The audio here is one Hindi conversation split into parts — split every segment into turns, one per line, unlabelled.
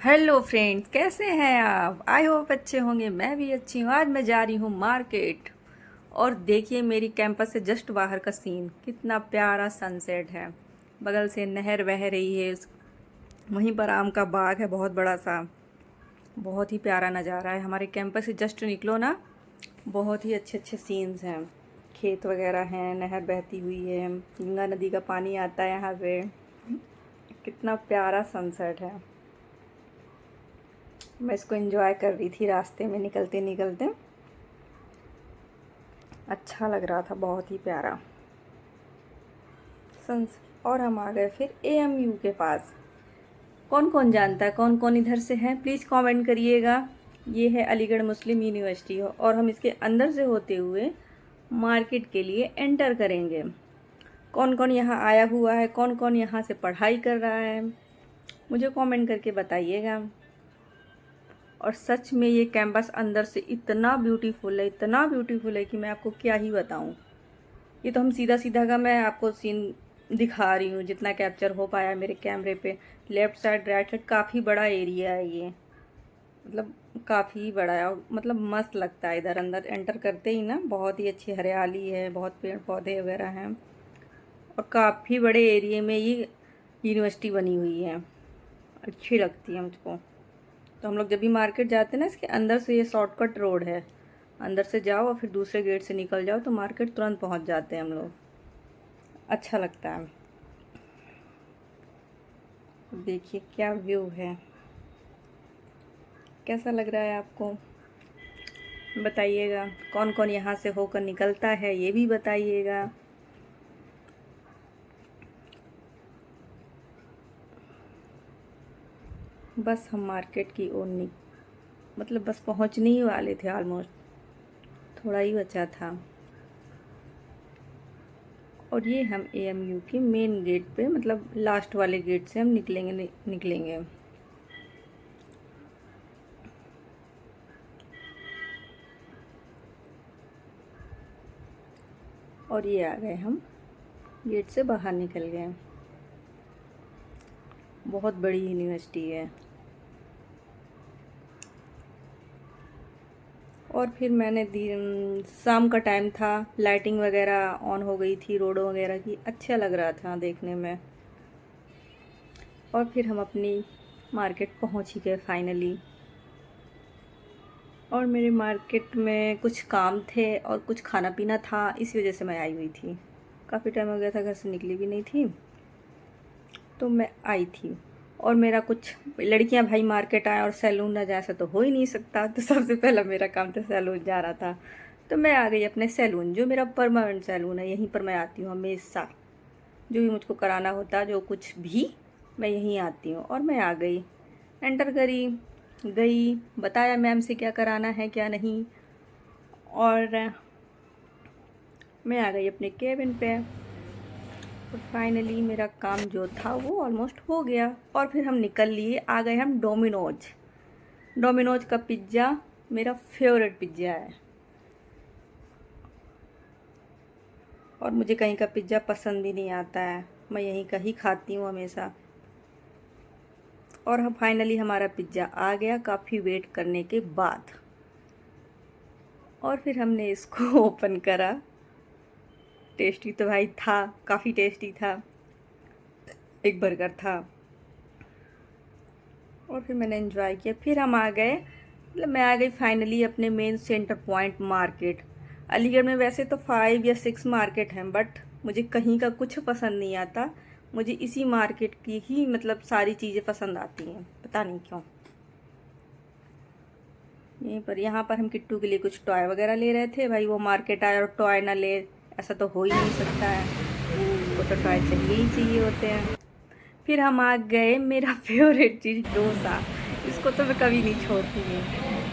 हेलो फ्रेंड्स, कैसे हैं आप? आई होप अच्छे होंगे। मैं भी अच्छी हूँ। आज मैं जा रही हूँ मार्केट। और देखिए मेरी कैंपस से जस्ट बाहर का सीन, कितना प्यारा सनसेट है। बगल से नहर बह रही है, वहीं पर आम का बाग है बहुत बड़ा सा। बहुत ही प्यारा नज़ारा है। हमारे कैंपस से जस्ट निकलो ना, बहुत ही अच्छे अच्छे सीन्स हैं। खेत वगैरह हैं, नहर बहती हुई है, गंगा नदी का पानी आता है यहाँ से। कितना प्यारा सनसेट है। मैं इसको एंजॉय कर रही थी रास्ते में निकलते निकलते। अच्छा लग रहा था, बहुत ही प्यारा सन्स। और हम आ गए फिर एएमयू के पास। कौन कौन जानता है, कौन कौन इधर से है, प्लीज़ कमेंट करिएगा। ये है अलीगढ़ मुस्लिम यूनिवर्सिटी और हम इसके अंदर से होते हुए मार्केट के लिए एंटर करेंगे। कौन कौन यहाँ आया हुआ है, कौन कौन यहाँ से पढ़ाई कर रहा है, मुझे कमेंट करके बताइएगा। और सच में ये कैंपस अंदर से इतना ब्यूटीफुल है, इतना ब्यूटीफुल है कि मैं आपको क्या ही बताऊं। ये तो हम सीधा सीधा का मैं आपको सीन दिखा रही हूँ, जितना कैप्चर हो पाया मेरे कैमरे पे। लेफ़्ट साइड राइट साइड काफ़ी बड़ा एरिया है ये, मतलब काफ़ी बड़ा है। और मतलब मस्त लगता है इधर अंदर एंटर करते ही ना। बहुत ही अच्छी हरियाली है, बहुत पेड़ पौधे वगैरह हैं और काफ़ी बड़े एरिया में ये यूनिवर्सिटी बनी हुई है। अच्छी लगती है मुझको। तो हम लोग जब भी मार्केट जाते हैं ना, इसके अंदर से ये शॉर्टकट रोड है। अंदर से जाओ और फिर दूसरे गेट से निकल जाओ तो मार्केट तुरंत पहुंच जाते हैं हम लोग। अच्छा लगता है। देखिए क्या व्यू है, कैसा लग रहा है आपको बताइएगा। कौन कौन यहाँ से होकर निकलता है ये भी बताइएगा। बस हम मार्केट की ओर मतलब बस पहुँचने ही वाले थे ऑलमोस्ट, थोड़ा ही बचा था। और ये हम एएमयू के मेन गेट पे, मतलब लास्ट वाले गेट से हम निकलेंगे। और ये आ गए, हम गेट से बाहर निकल गए। बहुत बड़ी यूनिवर्सिटी है। और फिर शाम का टाइम था, लाइटिंग वगैरह ऑन हो गई थी रोडों वगैरह की, अच्छा लग रहा था देखने में। और फिर हम अपनी मार्केट पहुंच ही गए फाइनली। और मेरे मार्केट में कुछ काम थे और कुछ खाना पीना था, इसी वजह से मैं आई हुई थी। काफ़ी टाइम हो गया था, घर से निकली भी नहीं थी, तो मैं आई थी। और मेरा कुछ लड़कियां भाई मार्केट आए और सैलून ना जाए, ऐसा तो हो ही नहीं सकता। तो सबसे पहला मेरा काम तो सैलून जा रहा था। तो मैं आ गई अपने सैलून, जो मेरा परमानेंट सैलून है। यहीं पर मैं आती हूँ हमेशा, जो भी मुझको कराना होता है, जो कुछ भी, मैं यहीं आती हूँ। और मैं आ गई, एंटर करी, गई, बताया मैम से क्या कराना है क्या नहीं। और मैं आ गई अपने केबिन पे। और फाइनली मेरा काम जो था वो ऑलमोस्ट हो गया। और फिर हम निकल लिए, आ गए हम डोमिनोज। डोमिनोज का पिज़्ज़ा मेरा फेवरेट पिज़्ज़ा है। और मुझे कहीं का पिज़्ज़ा पसंद भी नहीं आता है, मैं यहीं का ही खाती हूँ हमेशा। और हम फाइनली हमारा पिज़्ज़ा आ गया काफ़ी वेट करने के बाद। और फिर हमने इसको ओपन करा। टेस्टी तो भाई था, काफ़ी टेस्टी था। एक बर्गर था। और फिर मैंने एंजॉय किया। फिर हम आ गए, मतलब मैं आ गई फाइनली अपने main centre point market. Aligarh में वैसे तो 5 या 6 मार्केट हैं, बट मुझे कहीं का कुछ पसंद नहीं आता। मुझे इसी मार्केट की ही मतलब सारी चीज़ें पसंद आती हैं, पता नहीं क्यों। यहाँ पर हम किट्टू के लिए कुछ टॉय वगैरह ले रहे थे। भाई वो मार्केट आया और टॉय ना ले, ऐसा तो हो ही नहीं सकता है। वो तो टॉय चाहिए ही चाहिए होते हैं। फिर हम आ गए मेरा फेवरेट चीज़ डोसा। इसको तो मैं कभी नहीं छोड़ती हूँ,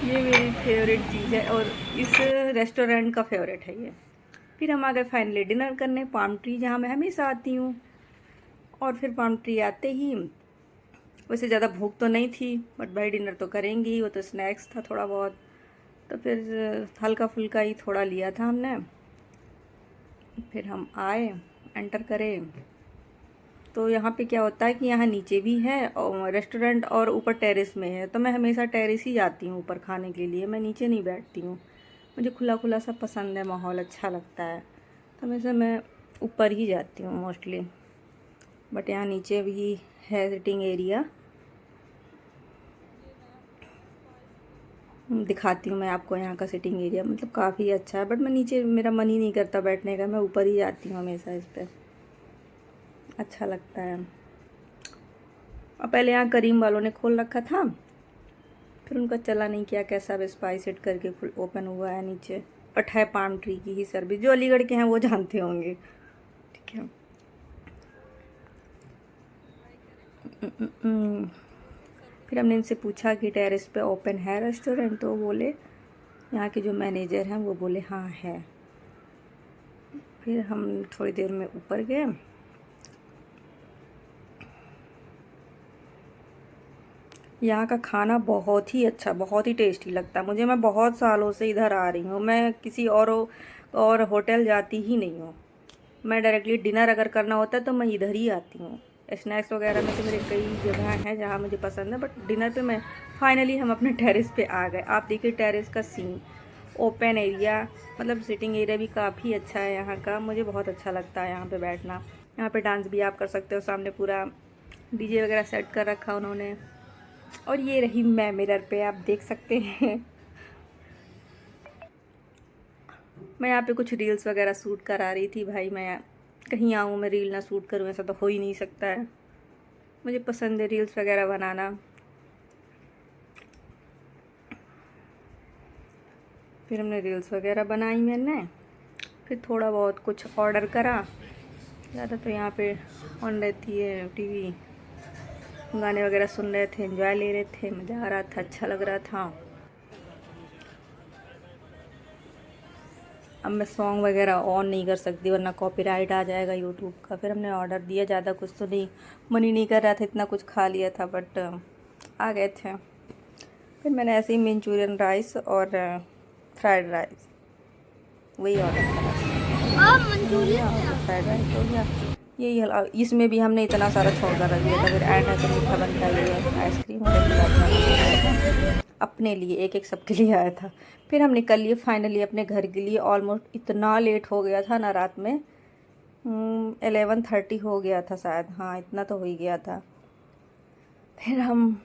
ये मेरी फेवरेट चीज़ है और इस रेस्टोरेंट का फेवरेट है ये। फिर हम आ गए फाइनली डिनर करने पाम ट्री, जहाँ मैं हमेशा आती हूँ। और फिर पाम ट्री आते ही, वैसे ज़्यादा भूख तो नहीं थी, बट भाई डिनर तो करेंगे ही, वो तो स्नैक्स था थोड़ा बहुत। तो फिर हल्का फुल्का ही थोड़ा लिया था हमने। फिर हम आए, एंटर करें। तो यहाँ पे क्या होता है कि यहाँ नीचे भी है और रेस्टोरेंट और ऊपर टेरेस में है, तो मैं हमेशा टेरेस ही जाती हूँ ऊपर खाने के लिए, मैं नीचे नहीं बैठती हूँ। मुझे खुला खुला सा पसंद है, माहौल अच्छा लगता है, तो हमेशा मैं ऊपर ही जाती हूँ मोस्टली। बट यहाँ नीचे भी है सिटिंग एरिया, दिखाती हूँ मैं आपको यहाँ का सिटिंग एरिया, मतलब काफ़ी अच्छा है। बट मैं नीचे, मेरा मन ही नहीं करता बैठने का, मैं ऊपर ही जाती हूँ हमेशा, इस पर अच्छा लगता है। और पहले यहाँ करीम वालों ने खोल रखा था, फिर उनका चला नहीं, क्या कैसा अब स्पाइस सेट करके खुल ओपन हुआ है नीचे। बट है पाम ट्री की ही सर्विस, जो अलीगढ़ के हैं वो जानते होंगे, ठीक है। फिर हमने इनसे पूछा कि टेरेस पे ओपन है रेस्टोरेंट, तो बोले, यहाँ के जो मैनेजर हैं वो बोले हाँ है। फिर हम थोड़ी देर में ऊपर गए। यहाँ का खाना बहुत ही अच्छा, बहुत ही टेस्टी लगता है मुझे। मैं बहुत सालों से इधर आ रही हूँ, मैं किसी और होटल जाती ही नहीं हूँ। मैं डायरेक्टली डिनर अगर करना होता है तो मैं इधर ही आती हूँ। स्नैक्स वगैरह में तो मेरे कई जगह हैं जहाँ मुझे पसंद है, बट डिनर पे मैं फाइनली हम अपने टेरेस पे आ गए। आप देखिए टेरेस का सीन, ओपन एरिया, मतलब सिटिंग एरिया भी काफ़ी अच्छा है यहाँ का। मुझे बहुत अच्छा लगता है यहाँ पे बैठना। यहाँ पे डांस भी आप कर सकते हो, सामने पूरा डीजे वगैरह सेट कर रखा उन्होंने। और ये रही मैं मिरर पे, आप देख सकते हैं। मैं यहाँ पे कुछ रील्स वगैरह शूट करा रही थी। भाई मैं कहीं आऊँ, मैं रील ना शूट करूँ, ऐसा तो हो ही नहीं सकता है। मुझे पसंद है रील्स वगैरह बनाना। फिर हमने रील्स वगैरह बनाई मैंने, फिर थोड़ा बहुत कुछ ऑर्डर करा। ज़्यादा तो यहाँ पे ऑन रहती है टीवी, गाने वगैरह सुन रहे थे, एंजॉय ले रहे थे, मज़ा आ रहा था, अच्छा लग रहा था। अब मैं सॉन्ग वगैरह ऑन नहीं कर सकती वरना कॉपीराइट आ जाएगा यूट्यूब का। फिर हमने ऑर्डर दिया, ज़्यादा कुछ तो नहीं, मन ही नहीं कर रहा था, इतना कुछ खा लिया था, बट आ गए थे। फिर मैंने ऐसे ही मंचूरियन राइस और फ्राइड राइस वही ऑर्डर करा, फ्राइड राइस हो गया। यही इसमें भी हमने इतना सारा छोड़ कर रख दिया था। फिर एंड है तो मीठा बनता ही है, आइसक्रीम अपने लिए एक एक सबके लिए आया था। फिर हम निकल लिए फाइनली अपने घर के लिए। ऑलमोस्ट इतना लेट हो गया था ना, रात में 11:30 हो गया था शायद, हाँ इतना तो हो ही गया था। फिर हम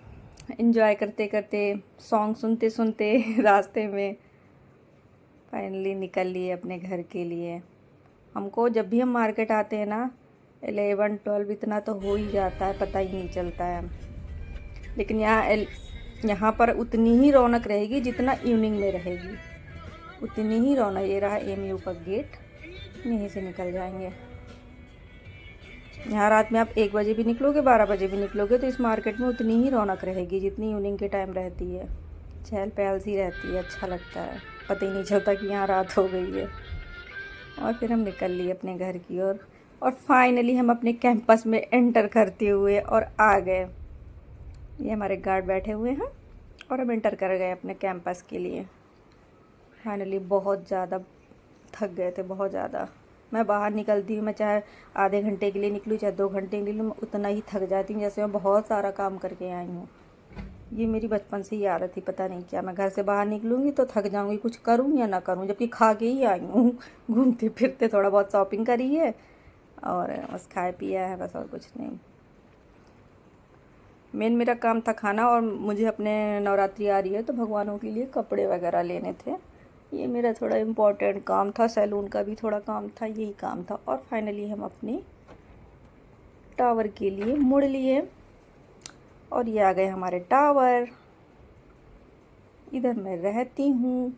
एंजॉय करते करते, सॉन्ग सुनते सुनते रास्ते में फाइनली निकल लिए अपने घर के लिए। हमको जब भी हम मार्केट आते हैं ना, 11-12 इतना तो हो ही जाता है, पता ही नहीं चलता है। लेकिन यहाँ पर उतनी ही रौनक रहेगी जितना इवनिंग में रहेगी, उतनी ही रौनक। ये रहा एमयू का गेट, यहीं से निकल जाएंगे। यहाँ रात में आप 1 बजे भी निकलोगे, 12 बजे भी निकलोगे, तो इस मार्केट में उतनी ही रौनक रहेगी जितनी इवनिंग के टाइम रहती है। चहल पहल सी रहती है, अच्छा लगता है, पता ही नहीं चलता कि यहाँ रात हो गई है। और फिर हम निकल लिए अपने घर की ओर, और फाइनली हम अपने कैंपस में एंटर करते हुए और आ गए। ये हमारे गार्ड बैठे हुए हैं और हम एंटर कर गए अपने कैंपस के लिए। फाइनली बहुत ज़्यादा थक गए थे, बहुत ज़्यादा। मैं बाहर निकलती हूँ, मैं चाहे आधे घंटे के लिए निकलूँ चाहे 2 घंटे के लिए, मैं उतना ही थक जाती हूँ जैसे मैं बहुत सारा काम करके आई हूँ। ये मेरी बचपन से ही आदत थी, पता नहीं क्या, मैं घर से बाहर निकलूँगी तो थक जाऊँगी, कुछ करूँ या ना करूँ, जबकि खा के ही आई हूँ। घूमते फिरते थोड़ा बहुत शॉपिंग करी है और बस खाए पिया है, बस और कुछ नहीं। मेन मेरा काम था खाना, और मुझे अपने नवरात्रि आ रही है तो भगवानों के लिए कपड़े वगैरह लेने थे। ये मेरा थोड़ा इम्पोर्टेंट काम था, सैलून का भी थोड़ा काम था, यही काम था। और फाइनली हम अपने टावर के लिए मुड़ लिए, और ये आ गए हमारे टावर। इधर मैं रहती हूँ।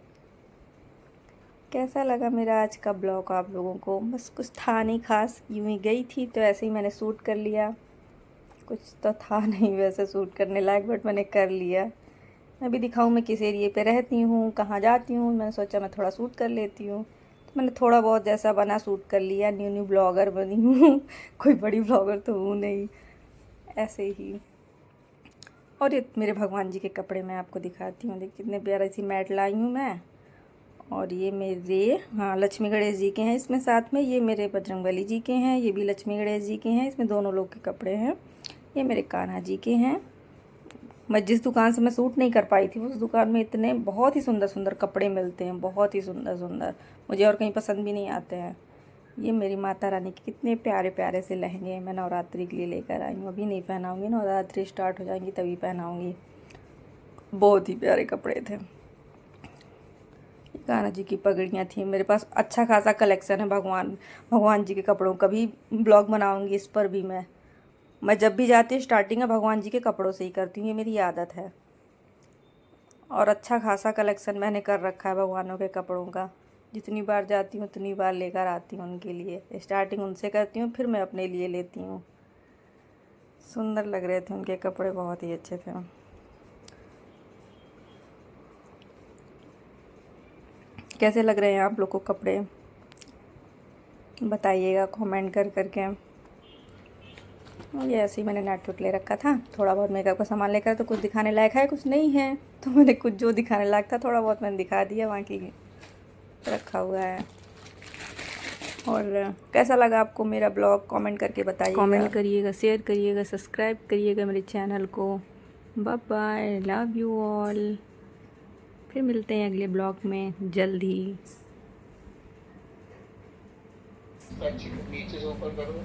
कैसा लगा मेरा आज का ब्लॉग आप लोगों को? बस कुछ था नहीं खास, यूँ ही गई थी तो ऐसे ही मैंने शूट कर लिया। कुछ तो था नहीं वैसे शूट करने लायक, बट मैंने कर लिया। मैं भी दिखाऊँ मैं किस एरिए पे रहती हूँ, कहाँ जाती हूँ। मैंने सोचा मैं थोड़ा शूट कर लेती हूँ, तो मैंने थोड़ा बहुत जैसा बना शूट कर लिया। न्यू ब्लॉगर बनी हूँ। कोई बड़ी ब्लॉगर तो हूँ नहीं, ऐसे ही। और ये मेरे भगवान जी के कपड़े मैं आपको दिखाती हूँ। देखिए कितने प्यारी सी मैट लाई हूँ मैं, और ये मेरे लक्ष्मी गणेश जी के हैं इसमें साथ में। ये मेरे बजरंगबली जी के हैं, ये भी लक्ष्मी गणेश जी के हैं, इसमें दोनों लोग के कपड़े हैं। ये मेरे कान्हा जी के हैं। मैं जिस दुकान से मैं सूट नहीं कर पाई थी उस दुकान में इतने बहुत ही सुंदर सुंदर कपड़े मिलते हैं, बहुत ही सुंदर सुंदर, मुझे और कहीं पसंद भी नहीं आते हैं। ये मेरी माता रानी के कितने प्यारे प्यारे से लहंगे मैं नवरात्रि के लिए लेकर आई हूँ। अभी नहीं पहनाऊँगी, नवरात्रि स्टार्ट हो जाएंगी तभी पहनाऊँगी। बहुत ही प्यारे कपड़े थे। कान्हा जी की पगड़ियाँ थी मेरे पास। अच्छा खासा कलेक्शन है भगवान जी के कपड़ों का भी ब्लॉग बनाऊँगी इस पर भी। मैं जब भी जाती हूँ स्टार्टिंग में भगवान जी के कपड़ों से ही करती हूँ, ये मेरी आदत है। और अच्छा खासा कलेक्शन मैंने कर रखा है भगवानों के कपड़ों का। जितनी बार जाती हूँ उतनी बार लेकर आती हूँ उनके लिए। स्टार्टिंग उनसे करती हूँ, फिर मैं अपने लिए लेती हूँ। सुंदर लग रहे थे उनके कपड़े, बहुत ही अच्छे थे। कैसे लग रहे हैं आप लोग को कपड़े, बताइएगा कमेंट कर करके। ये ऐसे ही मैंने नेट वेट ले रखा था, थोड़ा बहुत मेकअप का सामान लेकर। तो कुछ दिखाने लायक है कुछ नहीं है, तो मैंने कुछ जो दिखाने लायक था थोड़ा बहुत मैंने दिखा दिया, बाकी रखा हुआ है। और कैसा लगा आपको मेरा ब्लॉग कमेंट करके बताइएगा। कमेंट करिएगा, शेयर करिएगा, सब्सक्राइब करिएगा मेरे चैनल को। Bye bye, love you all. फिर मिलते हैं अगले ब्लॉग में जल्द ही।
नीचे से ऊपर करो।